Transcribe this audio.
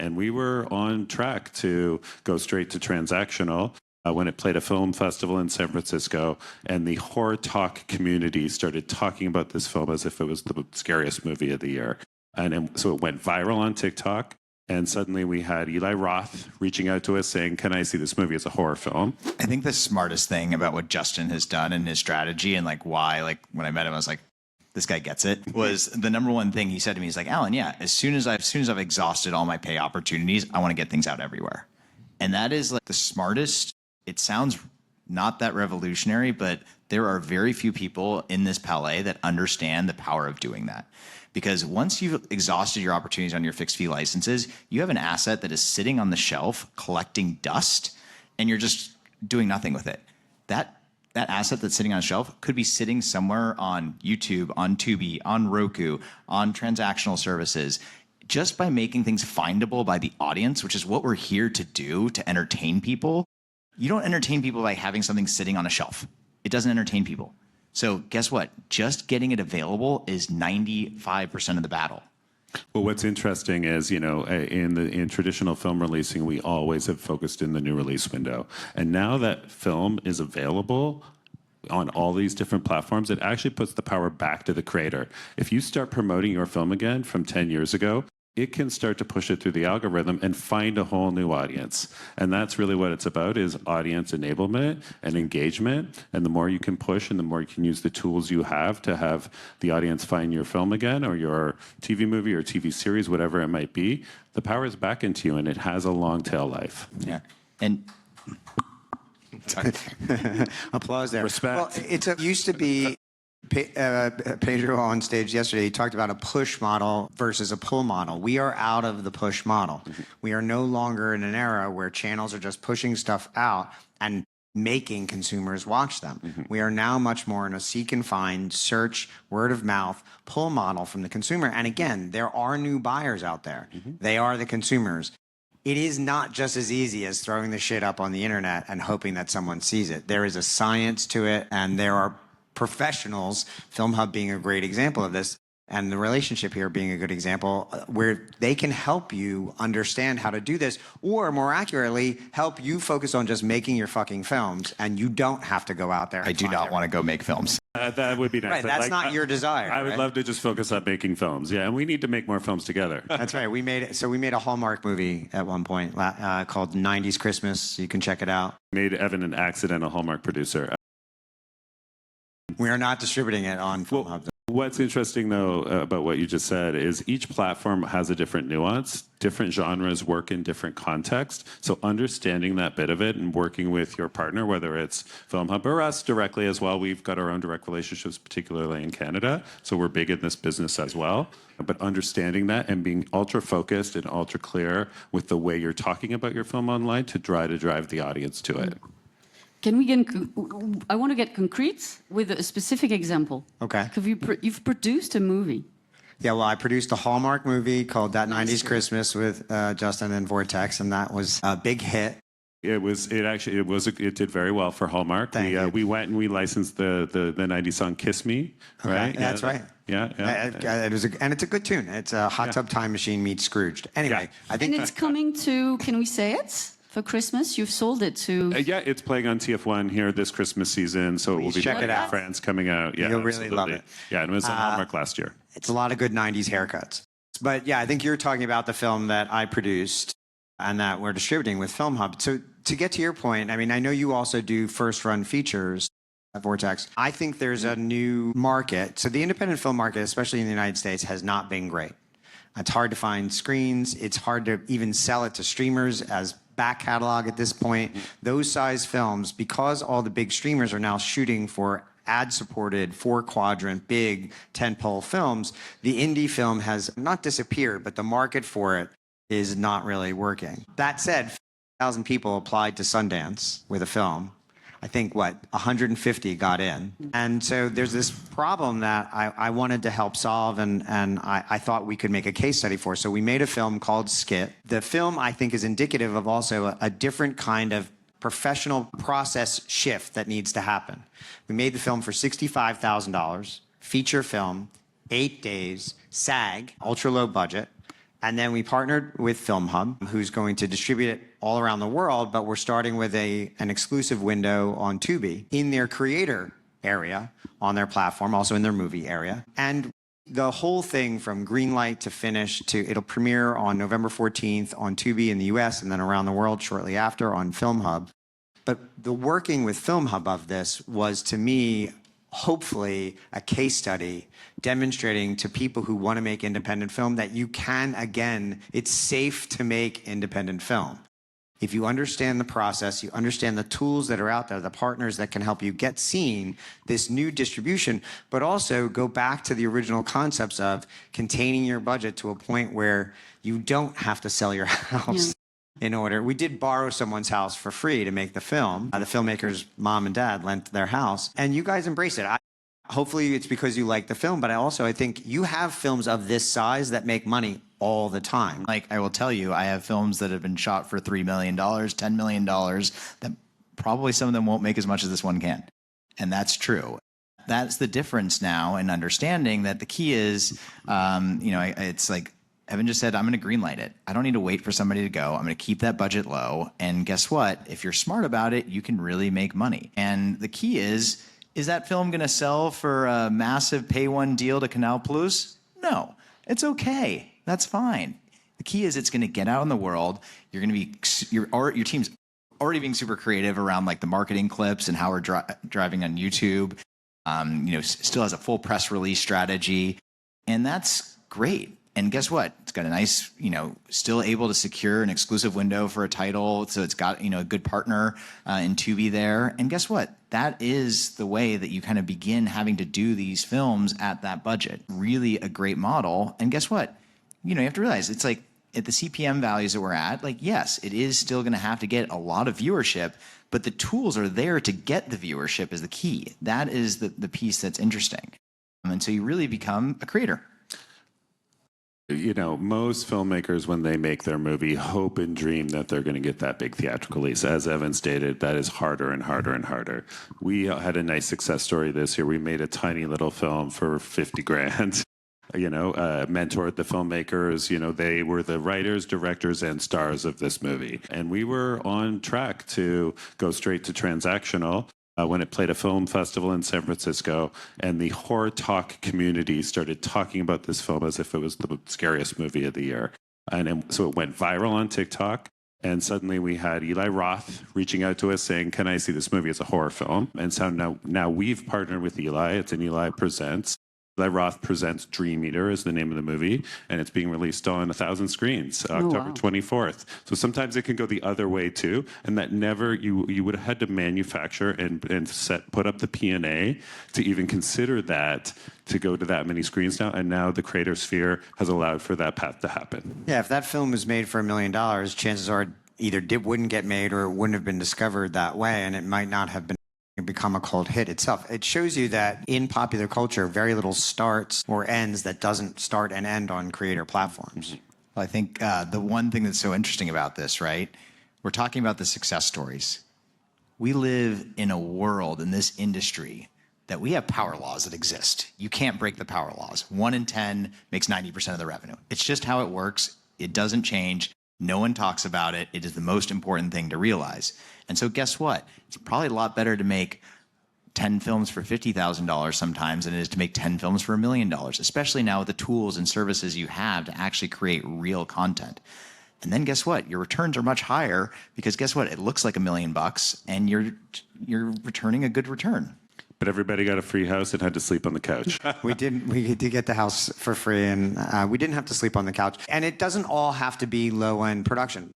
and we were on track to go straight to transactional when it played a film festival in San Francisco, and the horror talk community started talking about this film as if it was the scariest movie of the year. And so it went viral on TikTok. And suddenly we had Eli Roth reaching out to us saying, can I see this movie as a horror film? I think the smartest thing about what Justin has done and his strategy and like why, like when I met him, I was like, this guy gets it, was the number one thing he said to me. He's like, Alan, yeah, as soon as I've exhausted all my pay opportunities, I want to get things out everywhere. And that is like the smartest. It sounds not that revolutionary, but there are very few people in this palette that understand the power of doing that. Because once you've exhausted your opportunities on your fixed fee licenses, you have an asset that is sitting on the shelf collecting dust, and you're just doing nothing with it. That asset that's sitting on a shelf could be sitting somewhere on YouTube, on Tubi, on Roku, on transactional services. Just by making things findable by the audience, which is what we're here to do, to entertain people. You don't entertain people by having something sitting on a shelf. It doesn't entertain people. So guess what? Just getting it available is 95% of the battle. Well, what's interesting is, in traditional film releasing, we always have focused in the new release window. And now that film is available on all these different platforms, it actually puts the power back to the creator. If you start promoting your film again from 10 years ago, it can start to push it through the algorithm and find a whole new audience. And that's really what it's about, is audience enablement and engagement. And the more you can push and the more you can use the tools you have to have the audience find your film again, or your TV movie or TV series, whatever it might be, the power is back into you, and it has a long tail life. Yeah. And applause there. Respect. Well, it used to be Pedro on stage yesterday, he talked about a push model versus a pull model. We are out of the push model. We are no longer in an era where channels are just pushing stuff out and making consumers watch them. We are now much more in a seek and find, search, word of mouth, pull model from the consumer. And again, there are new buyers out there. They are the consumers. It is not just as easy as throwing the shit up on the internet and hoping that someone sees it. There is a science to it, and there are professionals, Film Hub being a great example of this, and the relationship here being a good example, where they can help you understand how to do this, or more accurately, help you focus on just making your fucking films, and you don't have to go out there. I do not want to go make films. That would be nice. Right, that's not your desire. I would love to just focus on making films. Yeah, and we need to make more films together. That's right. We made a Hallmark movie at one point called 90s Christmas. You can check it out. Made Evan an accidental Hallmark producer. We are not distributing it on Film Hub. What's interesting, though, about what you just said is each platform has a different nuance. Different genres work in different contexts. So understanding that bit of it and working with your partner, whether it's Film Hub or us directly as well. We've got our own direct relationships, particularly in Canada. So we're big in this business as well. But understanding that and being ultra focused and ultra clear with the way you're talking about your film online to try to drive the audience to it. Can we get? I want to get concrete with a specific example. Okay. You've produced a movie. Yeah, well, I produced a Hallmark movie called That 90s Christmas with Justin and Vortex, and that was a big hit. It did very well for Hallmark. We went and we licensed the 90s song "Kiss Me," right? Okay. Yeah, that's right. Yeah. And it's a good tune. It's a Hot Tub Time Machine meets Scrooged. Anyway, I think. And it's coming to. Can we say it? For Christmas, you've sold it to... yeah, it's playing on TF1 here this Christmas season, so it will be check it out. France coming out. Yeah, you'll really love it. Yeah, and it was on Hallmark last year. It's a lot of good 90s haircuts. But yeah, I think you're talking about the film that I produced and that we're distributing with Film Hub. So to get to your point, I mean, I know you also do first-run features at Vortex. I think there's a new market. So the independent film market, especially in the United States, has not been great. It's hard to find screens. It's hard to even sell it to streamers as back catalog at this point. Those size films, because all the big streamers are now shooting for ad-supported 4-quadrant big tentpole films, the indie film has not disappeared, but the market for it is not really working. That said, 1,000 people applied to Sundance with a film. I think, 150 got in. And so there's this problem that I wanted to help solve, and I thought we could make a case study for. So we made a film called Skit. The film, I think, is indicative of also a different kind of professional process shift that needs to happen. We made the film for $65,000, feature film, 8 days, SAG, ultra low budget. And then we partnered with Film Hub, who's going to distribute it all around the world, but we're starting with an exclusive window on Tubi in their creator area on their platform, also in their movie area. And the whole thing from green light to finish to it'll premiere on November 14th on Tubi in the US and then around the world shortly after on Film Hub. But the working with Film Hub of this was, to me, hopefully a case study demonstrating to people who want to make independent film that you can, again, it's safe to make independent film. If you understand the process, you understand the tools that are out there, the partners that can help you get seen, this new distribution, but also go back to the original concepts of containing your budget to a point where you don't have to sell your house. In order, we did borrow someone's house for free to make the film. The filmmaker's mom and dad lent their house, and you guys embraced it. Hopefully it's because you like the film, but I think you have films of this size that make money all the time. Like, I will tell you, I have films that have been shot for $3 million, $10 million, that probably some of them won't make as much as this one can. And that's true. That's the difference now in understanding that the key is, it's like, Evan just said, I'm going to greenlight it. I don't need to wait for somebody to go. I'm going to keep that budget low. And guess what? If you're smart about it, you can really make money. And the key is that film going to sell for a massive pay one deal to Canal Plus? No, it's okay. That's fine. The key is it's going to get out in the world. You're going to be, your team's already being super creative around like the marketing clips and how we're driving on YouTube. Still has a full press release strategy. And that's great. And guess what? It's got a nice, still able to secure an exclusive window for a title. So it's got, a good partner in Tubi there. And guess what? That is the way that you kind of begin having to do these films at that budget. Really a great model. And guess what? You have to realize it's like at the CPM values that we're at, like, yes, it is still going to have to get a lot of viewership, but the tools are there to get the viewership is the key. That is the piece that's interesting. And so you really become a creator. Most filmmakers, when they make their movie, hope and dream that they're going to get that big theatrical release. As Evan stated, that is harder and harder and harder. We had a nice success story this year. We made a tiny little film for 50 grand. Mentored the filmmakers. They were the writers, directors, and stars of this movie. And we were on track to go straight to transactional. When it played a film festival in San Francisco, and the horror talk community started talking about this film as if it was the scariest movie of the year. So it went viral on TikTok, and suddenly we had Eli Roth reaching out to us saying, can I see this movie as a horror film? And so now we've partnered with Eli. It's an Eli Presents. Eli Roth Presents Dream Eater is the name of the movie, and it's being released on 1,000 screens, October 24th. So sometimes it can go the other way too, and that never you would have had to manufacture and put up the P&A to even consider that to go to that many screens now, and now the creator sphere has allowed for that path to happen. Yeah, if that film was made for $1 million, chances are either wouldn't get made or it wouldn't have been discovered that way, and it might not have become a cult hit itself. It shows you that in popular culture, very little starts or ends that doesn't start and end on creator platforms. Well, I think the one thing that's so interesting about this, right? We're talking about the success stories. We live in a world in this industry that we have power laws that exist. You can't break the power laws. 1 in 10 makes 90% of the revenue. It's just how it works. It doesn't change. No one talks about it. It is the most important thing to realize. And so guess what? It's probably a lot better to make 10 films for $50,000 sometimes than it is to make 10 films for $1 million, especially now with the tools and services you have to actually create real content. And then guess what? Your returns are much higher because guess what? It looks like $1 million and you're returning a good return. But everybody got a free house and had to sleep on the couch. We did get the house for free, and we didn't have to sleep on the couch. And it doesn't all have to be low-end production.